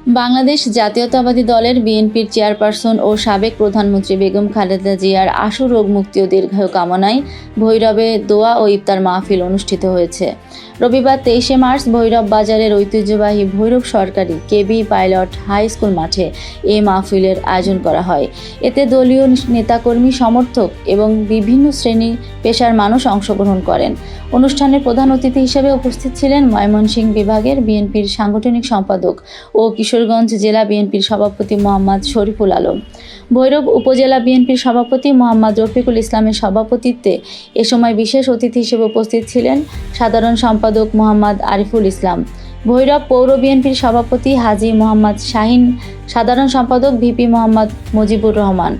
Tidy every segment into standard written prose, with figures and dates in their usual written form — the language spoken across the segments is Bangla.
বাংলাদেশ জাতীয়তাবাদী দলের বিএনপির চেয়ারপারসন ও সাবেক প্রধানমন্ত্রী বেগম খালেদা জিয়ার আশু রোগ মুক্তি ও দীর্ঘায়ু কামনায় ভৈরবে দোয়া ও ইফতার মাহফিল অনুষ্ঠিত হয়েছে। রবিবার 23শে মার্চ ভৈরব বাজারের ঐতিহ্যবাহী ভৈরব সরকারি কেবি পাইলট হাই স্কুল মাঠে এই মাহফিলের আয়োজন করা হয়। এতে দলীয় নেতাকর্মী, সমর্থক এবং বিভিন্ন শ্রেণী পেশার মানুষ অংশগ্রহণ করেন। অনুষ্ঠানের প্রধান অতিথি হিসেবে উপস্থিত ছিলেন ময়মনসিংহ বিভাগের বিএনপির সাংগঠনিক সম্পাদক ও কিশোরগঞ্জ জেলা বিএনপির সভাপতি মোহাম্মদ শরীফুল আলম। ভৈরব উপজেলা বিএনপির সভাপতি মোহাম্মদ রফিকুল ইসলামের সভাপতিত্বে এ সময় বিশেষ অতিথি হিসেবে উপস্থিত ছিলেন সাধারণ সম্পাদক মোহাম্মদ আরিফুল ইসলাম, ভৈরব পৌর বিএনপির সভাপতি হাজী মোহাম্মদ শাহিন, সাধারণ সম্পাদক ভিপি মোহাম্মদ মুজিবুর রহমান,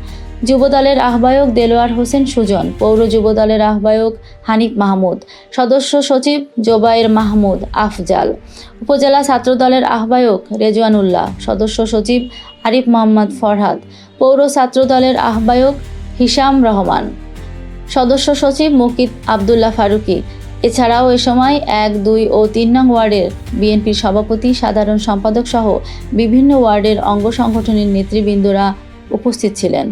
যুবদলের আহ্বায়ক দেলোয়ার হোসেন সুজন, পৌর যুবদলের আহ্বায়ক হানিফ মাহমুদ, সদস্য সচিব জোবায়ের মাহমুদ আফজাল, উপজেলা ছাত্রদলের আহ্বায়ক রেজওয়ানুল্লাহ, সদস্য সচিব আরিফ মোহাম্মদ ফরহাদ, পৌর ছাত্রদলের আহ্বায়ক হিশাম রহমান, সদস্য সচিব মুকিত আবদুল্লাহ ফারুকি। এছাড়াও এ সময় 1, 2 ও 3 নং ওয়ার্ডের বিএনপির সভাপতি, সাধারণ সম্পাদক সহ বিভিন্ন ওয়ার্ডের অঙ্গ সংগঠনের নেতৃবৃন্দরা উপস্থিত ছিলেন।